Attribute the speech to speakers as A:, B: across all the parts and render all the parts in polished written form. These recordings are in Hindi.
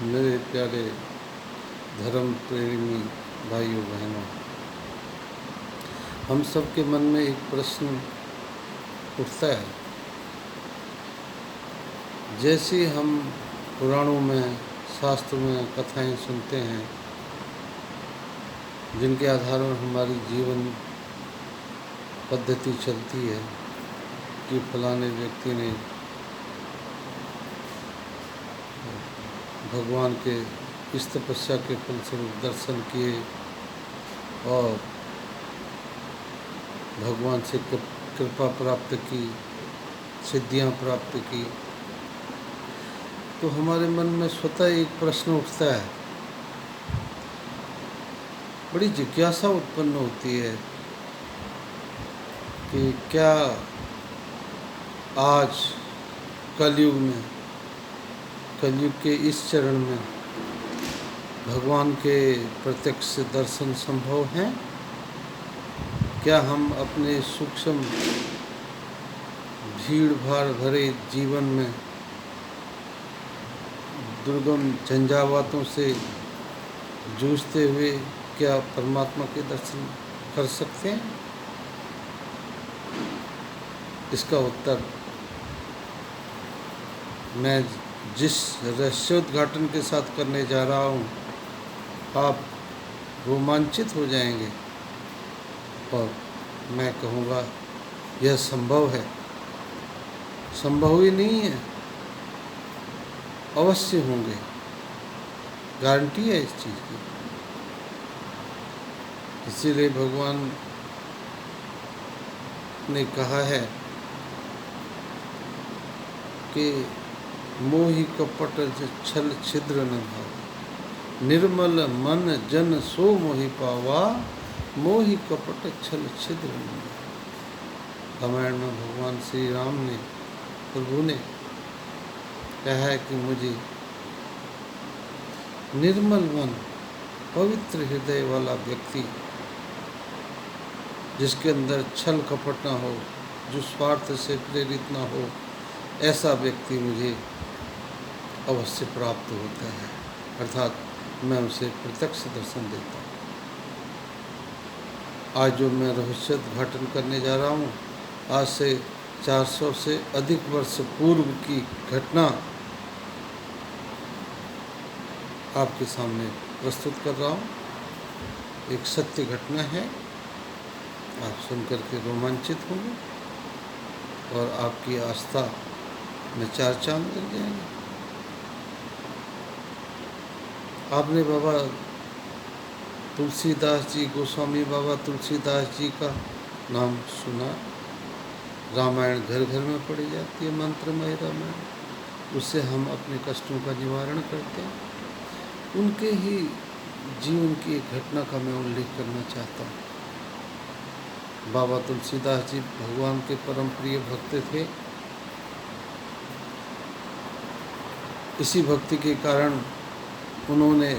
A: मेरे प्यारे धर्म प्रेमी भाइयों बहनों, हम सब के मन में एक प्रश्न उठता है। जैसे हम पुराणों में, शास्त्र में कथाएं सुनते हैं, जिनके आधार पर हमारी जीवन पद्धति चलती है कि फलाने व्यक्ति ने भगवान के इस तपस्या के फलस्वरूप दर्शन किए और भगवान से कृपा प्राप्त की, सिद्धियां प्राप्त की, तो हमारे मन में स्वतः एक प्रश्न उठता है, बड़ी जिज्ञासा उत्पन्न होती है कि क्या आज कलयुग के इस चरण में भगवान के प्रत्यक्ष दर्शन संभव हैं? क्या हम अपने सूक्ष्म भीड़ भाड़ भरे जीवन में दुर्गम झंझावातों से जूझते हुए क्या परमात्मा के दर्शन कर सकते हैं? इसका उत्तर मैं जिस रहस्योद्घाटन के साथ करने जा रहा हूँ, आप रोमांचित हो जाएंगे और मैं कहूँगा यह संभव है। संभव ही नहीं है, अवश्य होंगे, गारंटी है इस चीज़ की। इसीलिए भगवान ने कहा है कि मोहि कपट छल छिद्र न भाव, निर्मल मन जन सो मोहि पावा, मोहि कपट छल छिद्र न भाव। रामायण में भगवान श्री राम ने, प्रभु ने कहा है कि मुझे निर्मल मन, पवित्र हृदय वाला व्यक्ति, जिसके अंदर छल कपट ना हो, जो स्वार्थ से प्रेरित ना हो, ऐसा व्यक्ति मुझे अवश्य प्राप्त होता है, अर्थात मैं उसे प्रत्यक्ष दर्शन देता हूँ। आज जो मैं रहस्योद्घाटन करने जा रहा हूँ, आज से 400 से अधिक वर्ष पूर्व की घटना आपके सामने प्रस्तुत कर रहा हूँ। एक सत्य घटना है, आप सुनकर के रोमांचित होंगे और आपकी आस्था में चार चांद लग जाएंगे। आपने बाबा तुलसीदास जी, गोस्वामी बाबा तुलसीदास जी का नाम सुना। रामायण घर घर में पढ़ी जाती है, मंत्रमय रामायण। उससे हम अपने कष्टों का निवारण करते हैं। उनके ही जीवन की एक घटना का मैं उल्लेख करना चाहता हूँ। बाबा तुलसीदास जी भगवान के परम प्रिय भक्त थे। इसी भक्ति के कारण उन्होंने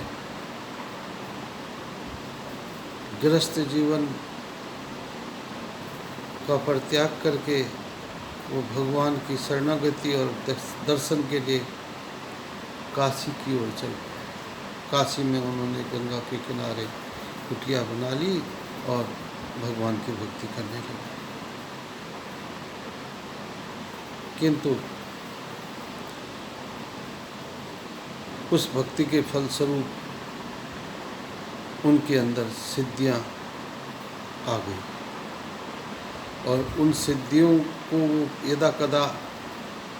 A: गृहस्थ जीवन का परित्याग करके वो भगवान की शरणागति और दर्शन के लिए काशी की ओर चल पड़े। काशी में उन्होंने गंगा के किनारे कुटिया बना ली और भगवान की भक्ति करने लगे। किंतु उस भक्ति के फलस्वरूप उनके अंदर सिद्धियां आ गई और उन सिद्धियों को यदा कदा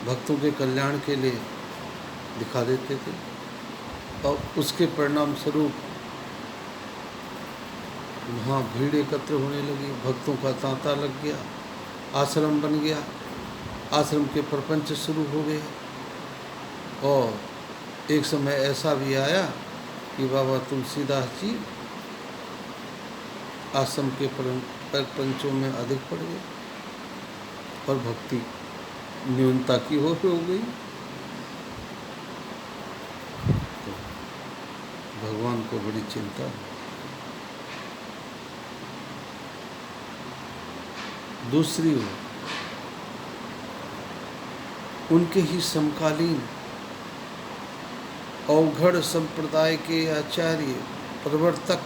A: भक्तों के कल्याण के लिए दिखा देते थे और उसके परिणाम स्वरूप वहाँ भीड़ एकत्र होने लगी, भक्तों का तांता लग गया, आश्रम बन गया, आश्रम के प्रपंच शुरू हो गए। और एक समय ऐसा भी आया कि बाबा तुलसीदास जी आश्रम के प्रपंचों में अधिक पड़ गए और भक्ति न्यूनता की हो गई। तो भगवान को बड़ी चिंता। दूसरी ओर उनके ही समकालीन अवघड़ संप्रदाय के आचार्य प्रवर्तक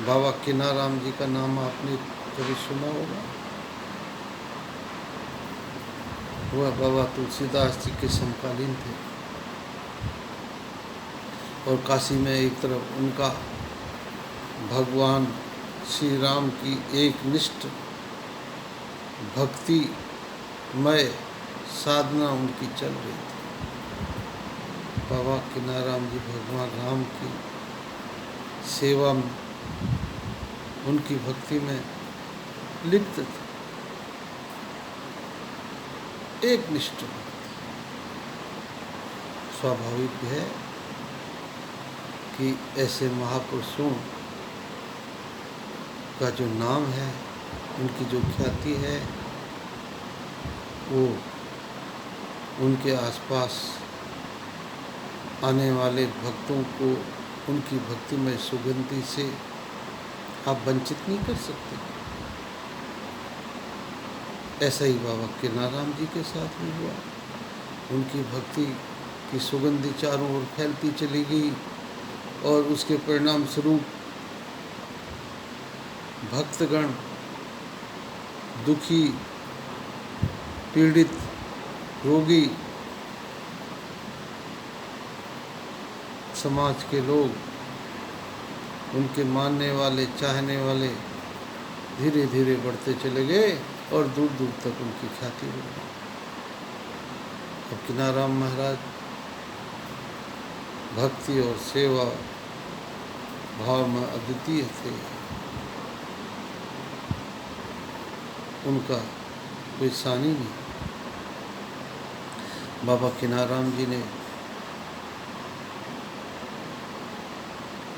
A: बाबा किनाराम जी का नाम आपने कभी सुना होगा। वह बाबा तुलसीदास जी के समकालीन थे और काशी में एक तरफ उनका भगवान श्री राम की एक निष्ठ भक्तिमय साधना उनकी चल रही थी। बाबा किनाराम जी भगवान राम की सेवा में, उनकी भक्ति में लिप्त थे, एक निष्ठ भक्ति। स्वाभाविक है कि ऐसे महापुरुषों का जो नाम है, उनकी जो ख्याति है, वो उनके आसपास आने वाले भक्तों को उनकी भक्तिमय सुगंधि से आप वंचित नहीं कर सकते। ऐसा ही बाबा किनाराम जी के साथ भी हुआ। उनकी भक्ति की सुगंधि चारों ओर फैलती चली गई और उसके परिणाम स्वरूप भक्तगण दुखी, पीड़ित, रोगी, समाज के लोग, उनके मानने वाले, चाहने वाले धीरे धीरे बढ़ते चले गए और दूर दूर तक उनकी ख्याति हो गई। अब किनाराम महाराज भक्ति और सेवा भाव में अद्वितीय थे। उनका कोई सानी नहीं। बाबा किनाराम जी ने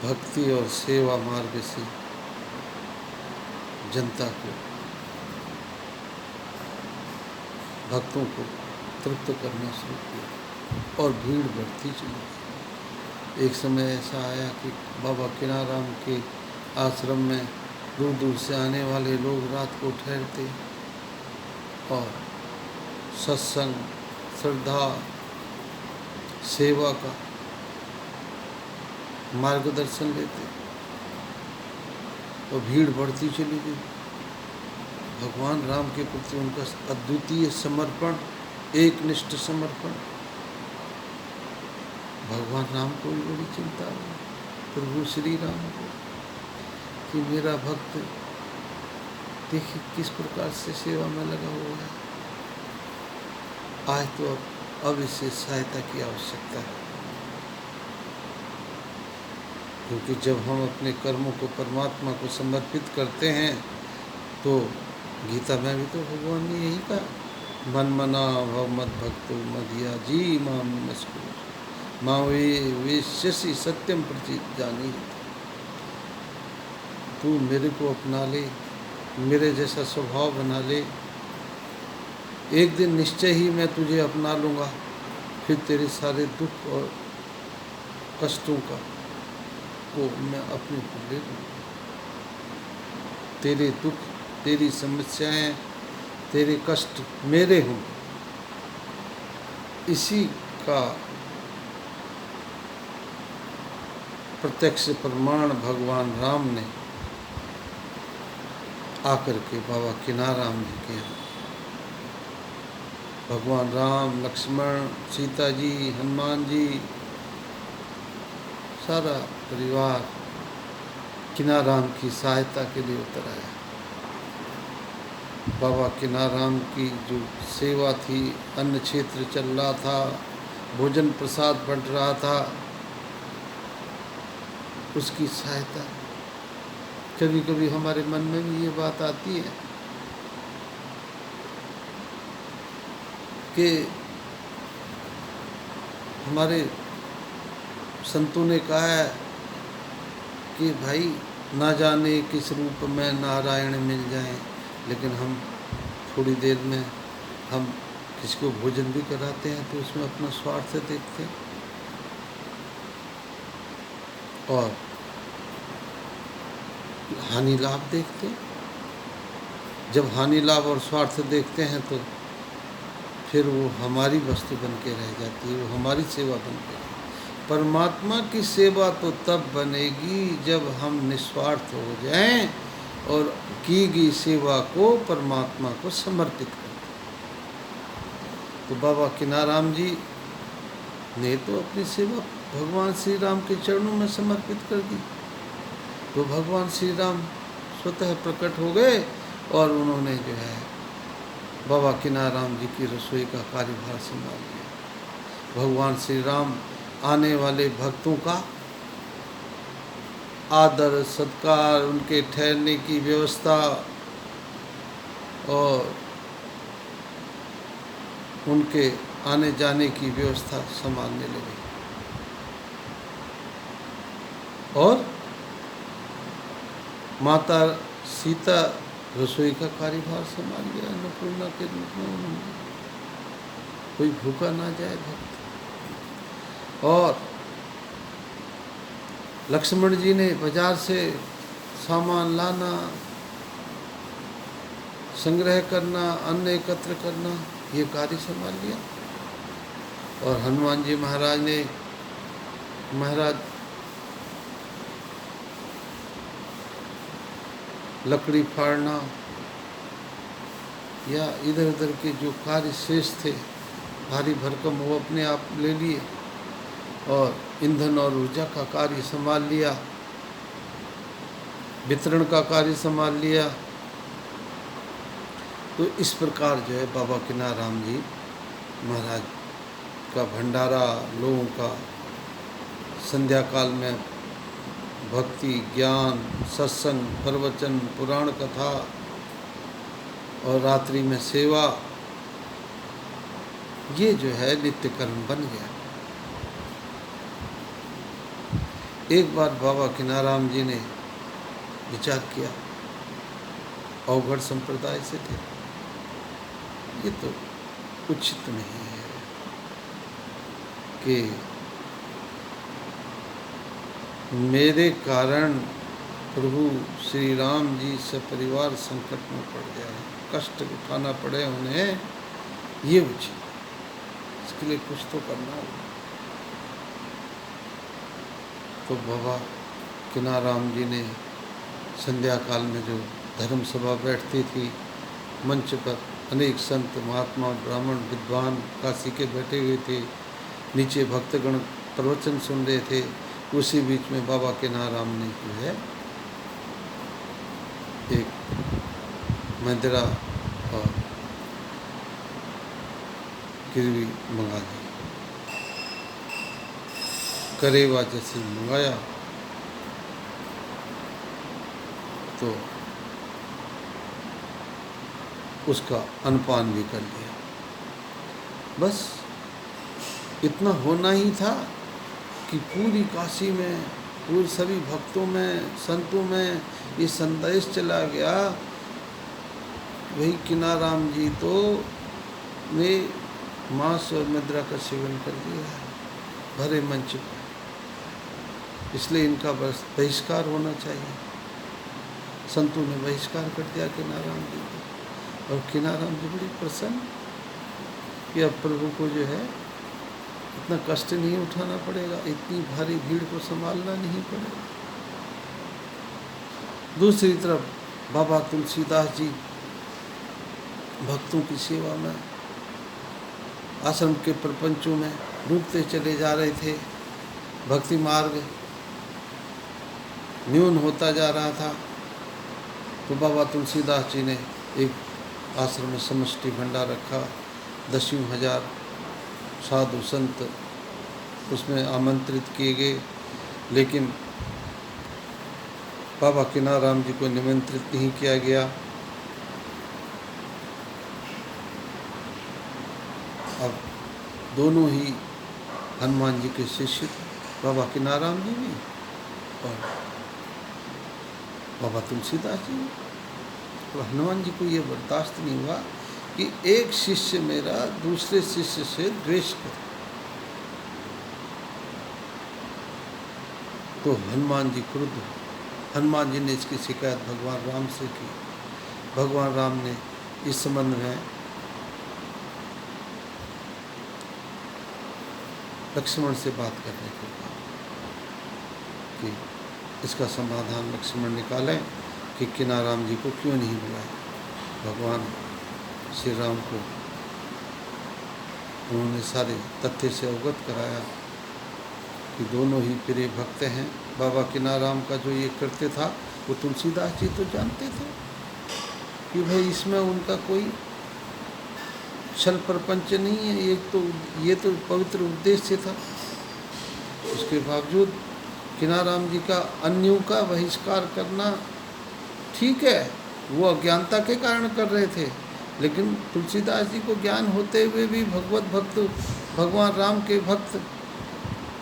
A: भक्ति और सेवा मार्ग से जनता को, भक्तों को तृप्त करना शुरू किया और भीड़ बढ़ती चली। एक समय ऐसा आया कि बाबा किनाराम के आश्रम में दूर दूर से आने वाले लोग रात को ठहरते और सत्संग, श्रद्धा, सेवा का मार्गदर्शन लेते और भीड़ बढ़ती चली गई। भगवान राम के प्रति उनका अद्वितीय समर्पण, एक निष्ठ समर्पण। भगवान राम को भी बड़ी चिंता हुई, प्रभु श्री राम को, कि मेरा भक्त देखिए किस प्रकार से सेवा में लगा हुआ है। आज तो अब इसे सहायता की आवश्यकता है, क्योंकि जब हम अपने कर्मों को परमात्मा को समर्पित करते हैं तो गीता में भी तो भगवान ने यही कहा, मन मना भव मद भक्तो मदिया जी माम नमस्कुरु माँ वे शशि सत्यम प्रति जानी। तू मेरे को अपना ले, मेरे जैसा स्वभाव बना ले, एक दिन निश्चय ही मैं तुझे अपना लूँगा, फिर तेरे सारे दुख और कष्टों को मैं अपने को ले लूँगा। तेरे दुख, तेरी समस्याएं, तेरे कष्ट मेरे हों। इसी का प्रत्यक्ष प्रमाण भगवान राम ने आकर के बाबा किनाराम जी के यहाँ, भगवान राम, लक्ष्मण, सीता जी, हनुमान जी, सारा परिवार किनाराम की सहायता के लिए उतर आया। बाबा किनाराम की जो सेवा थी, अन्न क्षेत्र चल रहा था, भोजन प्रसाद बंट रहा था, उसकी सहायता। कभी कभी हमारे मन में भी ये बात आती है कि हमारे संतों ने कहा है कि भाई ना जाने किस रूप में नारायण मिल जाएं, लेकिन हम थोड़ी देर में हम किसी को भोजन भी कराते हैं तो उसमें अपना स्वार्थ देखते हैं और हानि लाभ देखते हैं। जब हानि लाभ और स्वार्थ देखते हैं तो फिर वो हमारी वस्तु बन के रह जाती है, वो हमारी सेवा बन के। परमात्मा की सेवा तो तब बनेगी जब हम निस्वार्थ हो जाएं और की गई सेवा को परमात्मा को समर्पित कर दें। तो बाबा किनाराम जी ने तो अपनी सेवा भगवान श्री राम के चरणों में समर्पित कर दी। तो भगवान श्री राम स्वतः प्रकट हो गए और उन्होंने जो है बाबा किनाराम जी की रसोई का कार्यभार संभाल लिया। भगवान श्री राम आने वाले भक्तों का आदर सत्कार, उनके ठहरने की व्यवस्था और उनके आने जाने की व्यवस्था संभालने लगे। और माता सीता रसोई का कार्यभार संभाल लिया अन्नपूर्णा के रूप में। उन्होंने कोई भूखा ना जाए भक्त। और लक्ष्मण जी ने बाजार से सामान लाना, संग्रह करना, अन्न एकत्र करना, ये कार्य संभाल लिया। और हनुमान जी महाराज ने लकड़ी फाड़ना या इधर उधर के जो कार्य शेष थे भारी भरकम, वो अपने आप ले लिए और ईंधन और ऊर्जा का कार्य संभाल लिया, वितरण का कार्य संभाल लिया। तो इस प्रकार जो है बाबा किनाराम जी महाराज का भंडारा, लोगों का संध्या काल में भक्ति, ज्ञान, सत्संग, प्रवचन, पुराण कथा और रात्रि में सेवा, ये जो है नित्य कर्म बन गया। एक बार बाबा किनाराम जी ने विचार किया, अवघड़ संप्रदाय से थे, ये तो उचित नहीं है कि मेरे कारण प्रभु श्री राम जी से परिवार संकट में पड़ जाए, कष्ट उठाना पड़े उन्हें, ये उचित। इसके लिए कुछ तो करना होगा। तो बाबा किनाराम जी ने संध्या काल में जो धर्म सभा बैठती थी, मंच पर अनेक संत महात्मा ब्राह्मण विद्वान काशी के बैठे हुए थे, नीचे भक्तगण प्रवचन सुन रहे थे। उसी बीच में बाबा किनाराम ने जो है एक मंदिरा और गिरवी मंगा दी, करेवा जैसे मंगाया। तो उसका अनपान भी कर लिया। बस इतना होना ही था कि पूरी काशी में, पूरे सभी भक्तों में, संतों में ये संदेश चला गया, वही किनाराम जी तो वे मांस और मदिरा का सेवन कर दिया है भरे मंच पर, इसलिए इनका बस बहिष्कार होना चाहिए। संतों ने बहिष्कार कर दिया किनाराम जी को। और किनाराम जी बड़ी प्रसन्न कि अब प्रभु को जो है इतना कष्ट नहीं उठाना पड़ेगा, इतनी भारी भीड़ को संभालना नहीं पड़ेगा। दूसरी तरफ बाबा तुलसीदास जी भक्तों की सेवा में आश्रम के प्रपंचों में डूबते चले जा रहे थे। भक्ति मार्ग न्यून होता जा रहा था। तो बाबा तुलसीदास जी ने एक आश्रम में समष्टि भंडार रखा, 10,000 साधु संत उसमें आमंत्रित किए गए, लेकिन बाबा किनाराम जी को निमंत्रित नहीं किया गया। अब दोनों ही हनुमान जी के शिष्य थे, बाबा किनाराम जी भी और बाबा तुलसीदास जी। तो हनुमान जी को ये बर्दाश्त नहीं हुआ कि एक शिष्य मेरा दूसरे शिष्य से द्वेष करे। तो हनुमान जी क्रुद्ध हुए। हनुमान जी ने इसकी शिकायत भगवान राम से की। भगवान राम ने इस संबंध में लक्ष्मण से बात करने को कहा कि इसका समाधान लक्ष्मण निकालें कि किनाराम जी को क्यों नहीं बुलाया। भगवान श्री राम को उन्होंने सारे तथ्य से अवगत कराया कि दोनों ही प्रिय भक्त हैं। बाबा किनाराम का जो ये कृत्य था वो तुलसीदास जी तो जानते थे कि भाई इसमें उनका कोई छल प्रपंच नहीं है, ये तो पवित्र उद्देश्य था। उसके बावजूद किनाराम जी का अन्यों का बहिष्कार करना ठीक है, वो अज्ञानता के कारण कर रहे थे, लेकिन तुलसीदास जी को ज्ञान होते हुए भी भगवत भक्त भगवान राम के भक्त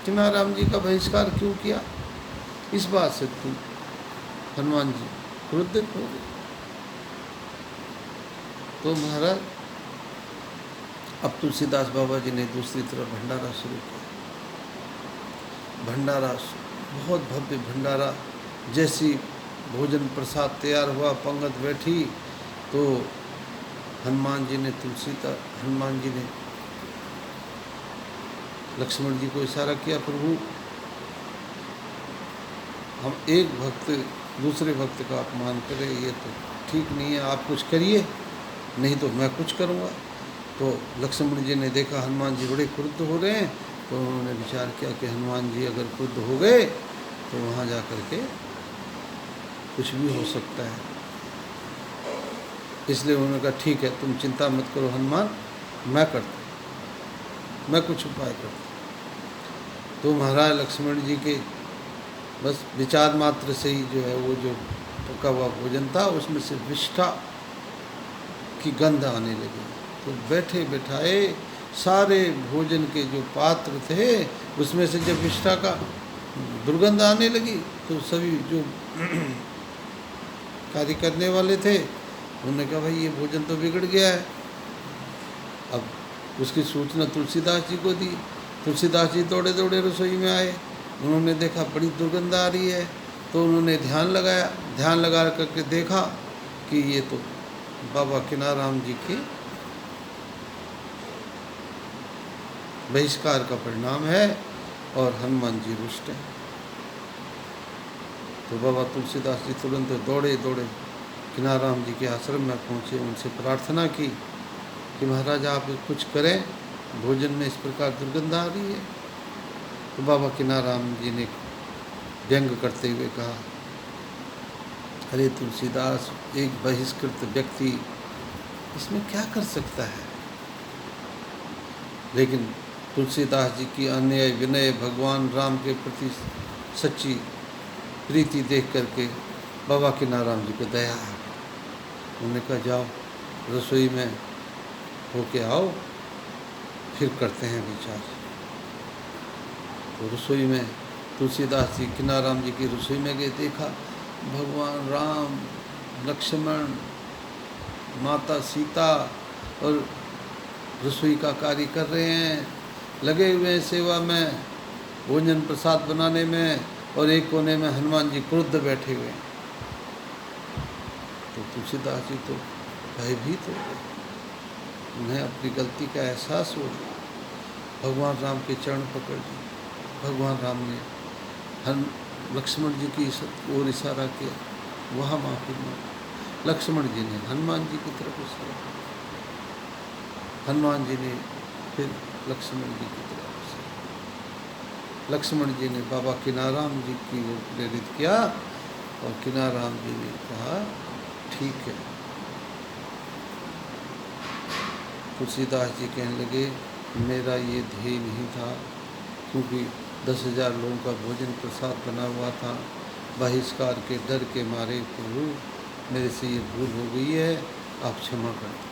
A: किनाराम जी का बहिष्कार क्यों किया। इस बात से हनुमान जी क्रोधित हो गए। तो महाराज अब तुलसीदास बाबा जी ने दूसरी तरफ भंडारा शुरू किया। भंडारा बहुत भव्य भंडारा, जैसी भोजन प्रसाद तैयार हुआ, पंगत बैठी, तो हनुमान जी ने लक्ष्मण जी को इशारा किया, प्रभु हम एक भक्त दूसरे भक्त का अपमान करें, ये तो ठीक नहीं है, आप कुछ करिए नहीं तो मैं कुछ करूँगा। तो लक्ष्मण जी ने देखा हनुमान जी बड़े क्रुद्ध हो रहे हैं, तो उन्होंने विचार किया कि हनुमान जी अगर क्रुद्ध हो गए तो वहाँ जा कर के कुछ भी हो सकता है। इसलिए उन्होंने कहा ठीक है, तुम चिंता मत करो हनुमान, मैं कुछ उपाय करता। तो महाराज लक्ष्मण जी के बस विचार मात्र से ही जो है वो जो पका हुआ भोजन था उसमें से विष्ठा की गंध आने लगी। तो बैठे बैठाए सारे भोजन के जो पात्र थे उसमें से जब विष्ठा का दुर्गंध आने लगी तो सभी जो कार्य करने वाले थे उन्होंने कहा भाई ये भोजन तो बिगड़ गया है। अब उसकी सूचना तुलसीदास जी को दी। तुलसीदास जी दौड़े दौड़े रसोई में आए, उन्होंने देखा बड़ी दुर्गंध आ रही है, तो उन्होंने ध्यान लगा करके देखा कि ये तो बाबा किनाराम जी के बहिष्कार का परिणाम है और हनुमान जी रुष्ट हैं। तो बाबा तुलसीदास जी तुरंत दौड़े किनाराम जी के आश्रम में पहुँचे, उनसे प्रार्थना की कि महाराज आप कुछ करें, भोजन में इस प्रकार दुर्गंध आ रही है। तो बाबा किनाराम जी ने व्यंग करते हुए कहा, अरे तुलसीदास, एक बहिष्कृत व्यक्ति इसमें क्या कर सकता है। लेकिन तुलसीदास जी की अन्याय विनय, भगवान राम के प्रति सच्ची प्रीति देख करके बाबा किनाराम जी को दया आ गई। उन्होंने कहा जाओ रसोई में होके आओ, फिर करते हैं विचार। तो रसोई में तुलसीदास जी किनाराम जी की रसोई में गए, देखा भगवान राम, लक्ष्मण, माता सीता और रसोई का कार्य कर रहे हैं, लगे हुए हैं सेवा में, भोजन प्रसाद बनाने में, और एक कोने में हनुमान जी क्रुद्ध बैठे हुए हैं। तो तुलसीदास जी तो भयभीत हो गए, उन्हें अपनी गलती का एहसास हो गया। भगवान राम के चरण पकड़ लिए। भगवान राम ने लक्ष्मण जी की ओर इशारा किया, वहाँ माफी मांगी। लक्ष्मण जी ने हनुमान जी की तरफ इशारा किया, हनुमान जी ने फिर लक्ष्मण जी की तरफ इशारा। लक्ष्मण जी ने बाबा किनाराम जी की ओर प्रेरित किया और किनाराम जी ने कहा ठीक है। तुलसीदास जी कहने लगे मेरा ये ध्येय नहीं था, क्योंकि 10,000 लोगों का भोजन प्रसाद बना हुआ था, बहिष्कार के डर के मारे प्रभु मेरे से ये भूल हो गई है, आप क्षमा कर दो।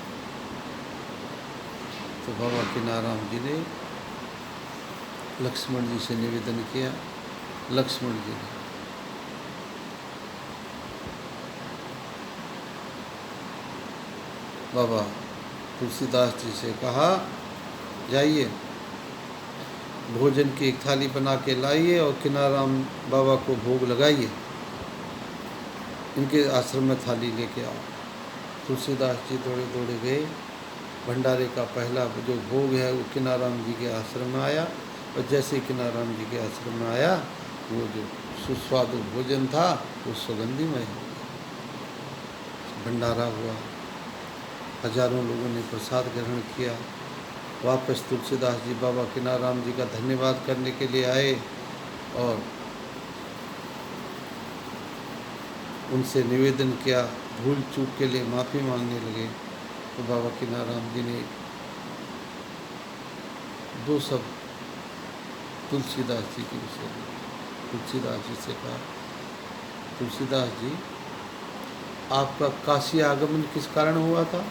A: तो बाबा किनाराम जी ने लक्ष्मण जी से निवेदन किया। लक्ष्मण जी ने बाबा तुलसीदास जी से कहा जाइए भोजन की एक थाली बना के लाइए और किनाराम बाबा को भोग लगाइए, इनके आश्रम में थाली लेके आओ। तुलसीदास जी दौड़े गए, भंडारे का पहला जो भोग है वो किनाराम जी के आश्रम में आया। और जैसे ही किनाराम जी के आश्रम में आया, वो जो सुस्वादु भोजन था वो सुगंधिमय हो गया। भंडारा हुआ, हजारों लोगों ने प्रसाद ग्रहण किया। वापस तुलसीदास जी बाबा किनाराम जी का धन्यवाद करने के लिए आए और उनसे निवेदन किया, भूल चूक के लिए माफ़ी मांगने लगे। तो बाबा किनाराम जी ने दो शब्द तुलसीदास जी की विषय में तुलसीदास जी से कहा, तुलसीदास जी, आपका काशी आगमन किस कारण हुआ था?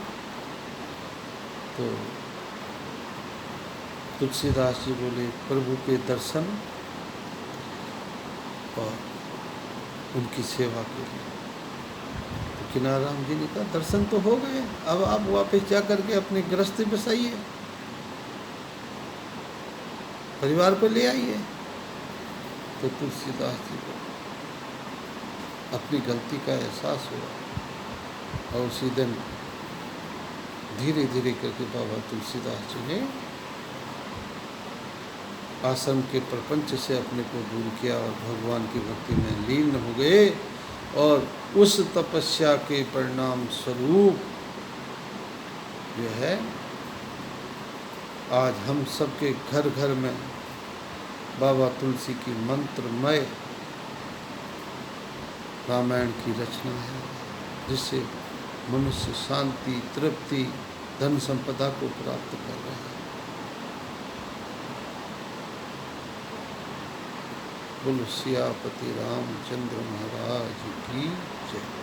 A: तो तुलसीदास जी बोले, प्रभु के दर्शन और उनकी सेवा के लिए। तो किनाराम जी ने कहा, दर्शन तो हो गए, अब आप वापस जा करके अपने गृहस्थी बसाइए, परिवार को ले आइए। तो तुलसीदास जी को अपनी गलती का एहसास हुआ और उसी दिन धीरे धीरे करके बाबा तुलसीदास जी ने आश्रम के प्रपंच से अपने को दूर किया और भगवान की भक्ति में लीन हो गए। और उस तपस्या के परिणाम स्वरूप जो है आज हम सबके घर घर में बाबा तुलसी की मंत्रमय रामायण की रचना है, जिससे मनुष्य शांति, तृप्ति, धन संपदा को प्राप्त कर रहा है। बोलो सियापति रामचंद्र महाराज की जय।